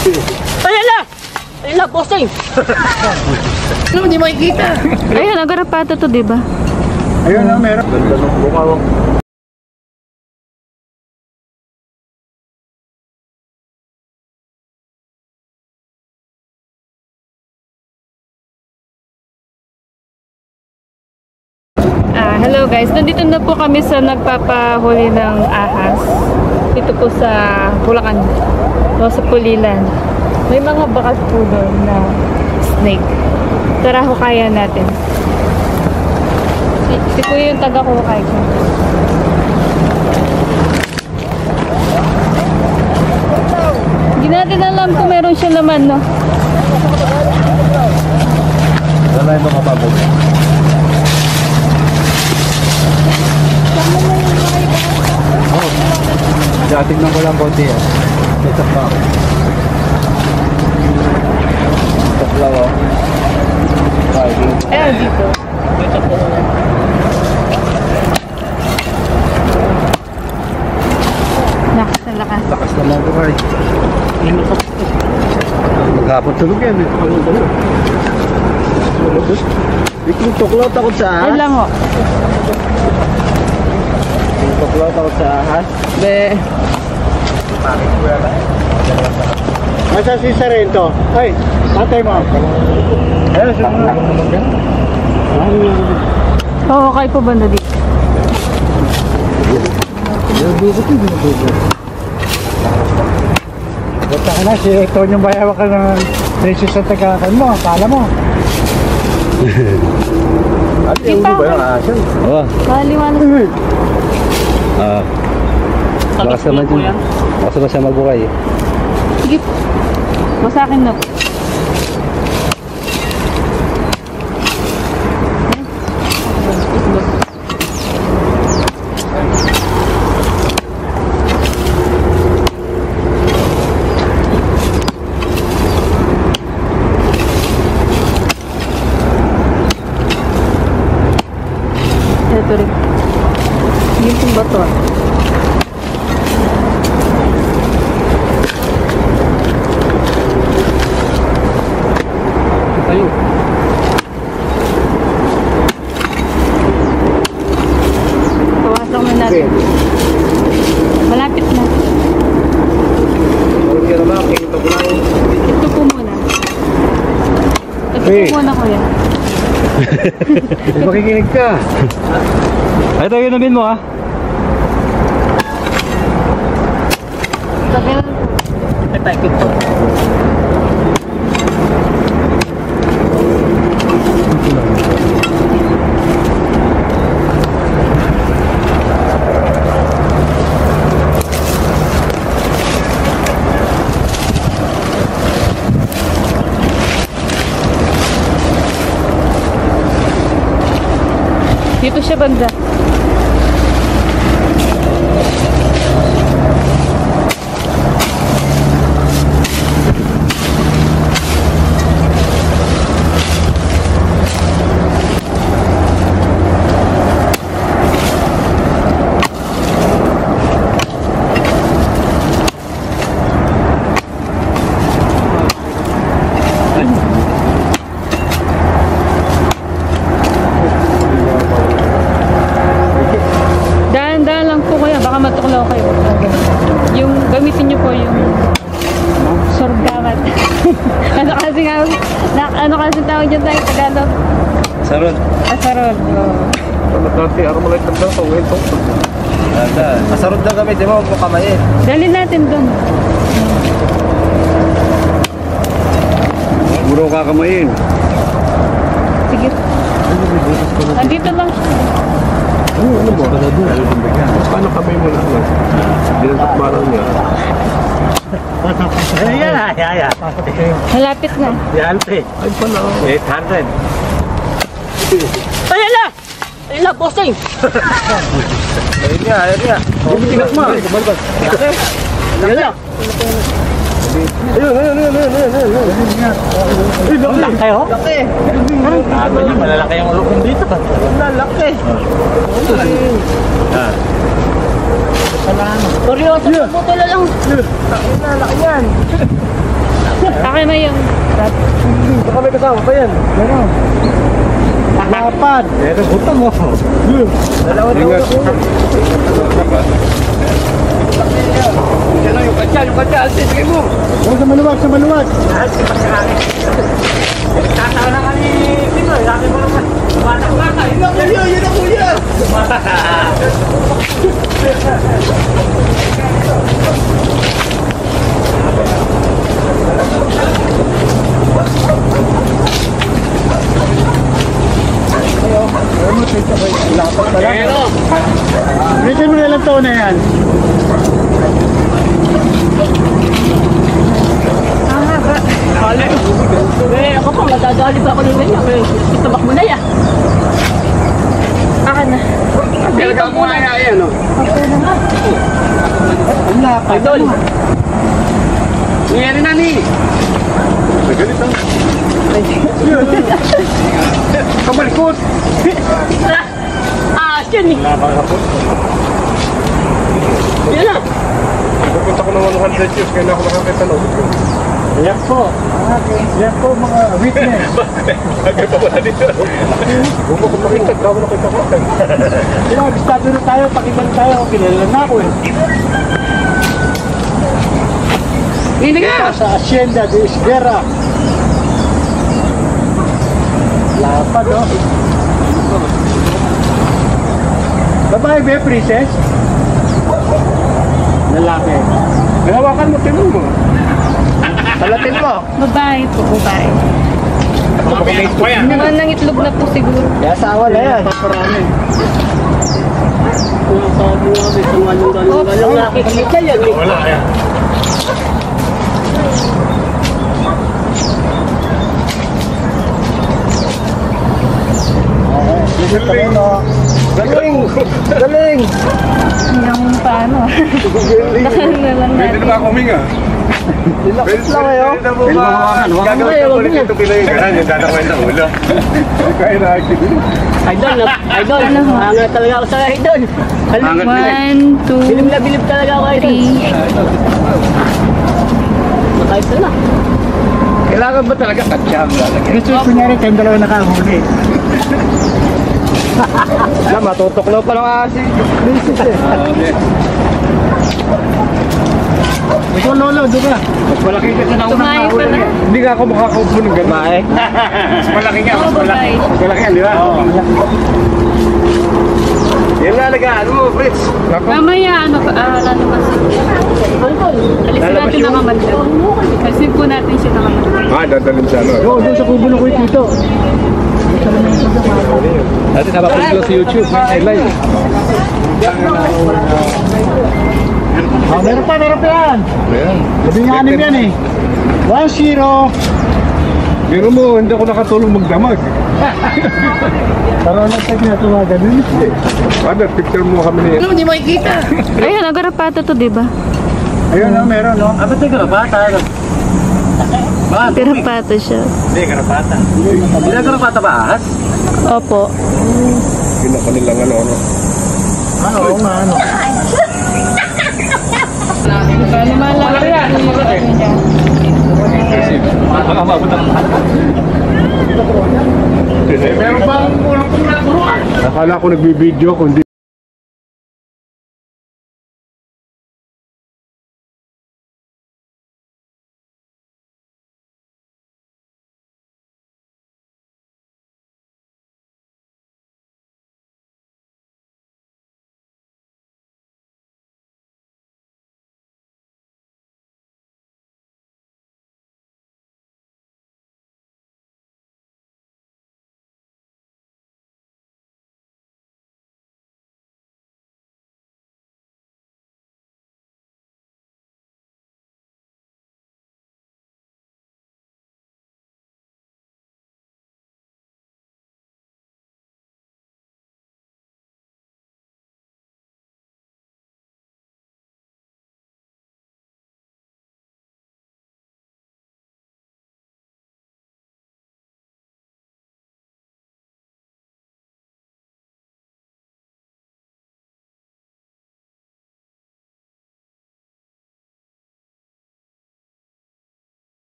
Ayan na! Ayan na, bossing! Ano, hindi makikita. Ayun, ang garapato to, diba? Ayun na, meron. Ganda ng buka mo. Hello guys, nandito na po kami sa nagpapahuli ng ahas. Dito po sa Bulacan, o sa Pulilan. May mga bakas po doon na snake. Tara, hukayan natin. Si Kuya yung taga-hukay ko. Hindi natin alam kung meron siya laman, no? Wala yung mga pabog. Tignan ko lang konti yan. Ito pa. Ito pa lang. Ayan, dito. Dito po. Lakas na lakas. Lakas naman ko kayo. Maghapon tulog yan eh. Ikong tuklaw takot sa ahas. Ay lang ho. Ikong tuklaw takot sa ahas. Be. Masa si Sarento? Ay, patay mo. Ayun, sumula. Oo, kayo po banda dito. Basta ka na, si Hector yung bayawa ka ng presis sa tagakan mo, akala mo. At yung ba yung asan? Oo. Kaliwanag. Bakas naman dyan. Bakas naman siya magbukay eh. Sige po. Masakin na po. Ito rin. Yung pong bato. Tayo. Pawasok na natin. Malapit na. Ito po muna. Ito po muna, kuya. Makikinig ka. Ay, tayo namin mo ha. Sabi na. Ay, tayo ko. Dito siya banda. Dahan-dahan lang po kuya, baka matuklaw kayo. Yung gamitin niyo po yung sorgamat. Ano kasi nga, ano kasi tawag dyan tayo Tagalog? Sarod. Asarod. Matati, araw malay ka daw, pawin to. Masarod na kami, di mo ako kamayin. Dalhin natin doon. Muro ka kamayin. Sige. Nandito lang siya. Ano mo? Paano kamay mo lang? Binantakbaran niya. Ayan. Malapit na. Yan, te. Ay pala. 800. Ayan na! Ayan na, bossing! Ayun nga. Bigat mo. Ayan na. Ayun. Laki ho? Laki. Malalaki yung ulok dito. Laki. Ah. Seryoso, buto na lang. Laki yan. Akin na yung rat. Baka may kasama pa yan. Meron. Lapad. Meron buta mo. Dalawa daw ako. Yan yung katsa. Ate, sige mo. Sa maluwag, sa maluwag. Tatawa na kami. Sino? Laki mo naman. Bata-bata. Yun ang kuya. Lapad pala. Richard mo na ilang taon na yan? Ako pa, madadali pa ako ng ganyan. Itabak mo na yan. Akin na. Dito muna yan, no? Ang lapad. Idol. Nangyari na ni. Ganito. Kamalikot. Yun eh. Yan na. Pupunta ko ng 100 years kaya na ako nakakita na ulit ko. Yan po. Yan po mga witness. Bagay pa wala dito. Kung ako makita, daw nakita ko. Sino, bistado na tayo, pakiban tayo. Kilala na ako eh. Hindi ka. Sa Hacienda de Esguerra. Lapad, oh. Babae ba, princess? Lalaki. Hinawakan mo, tinong mo. Palatin mo. Babae po, babae. Mga nang itlog na po siguro. Kaya asawa na yan. Paparami. Walang nakikita yan. Wala yan. Galing! Galing! Galing! Hanggang paano? Dakan na lang Pwede natin. na ba huminga? Relax lang kayo. Pwede mo hawakan. Gagawin ko ulit ito pilayin ka na. Yung dadawin na ulo. Kaya na actually. Idol, hanga talaga ako sa idol. 1, 2, Bilib na bilib talaga ako idol. 3. Makayos na. Kailangan ba talaga katsam? Gusto ko kunyari kayong dalawa nakahuli. Alam, matutuklaw pa lang kasi. Ikaw lolo, doon ka. Mas malaki ka sa naunang Tumayo pa na. Hindi nga ako makakaupo ng gano'n. Mas malaki nga, mas malaki. Mas malaki yan, di ba? Oo. Yan na, alagaan mo, Fritz. Mamaya, ano pa, naman alisin natin ang kamanda. Alisin po natin siya ng kamanda. Dadalhin siya, no? Oo, doon sa kubo ng kuya Tito. Dati napapost lang sa YouTube, may live. Meron pa yan. Labing anim yan eh. 1-0. Biro mo, hindi ako nakatulong magdamag. Parang nasa ginatuwagan din. Ano, picture mo kami niya. Hindi mo ikita. Ayun, agarapato to, diba? Ayun na, meron, no? Ba't yung garapata? Agarapato siya. Hindi, garapata. Hindi na garapata ba, ahas? Opo. Pinakanilang ano. Oo nga, ano. Lumalaki yan. Baka mabot ang meron bang ulang-ulang? Akala ko nagbibideo kundi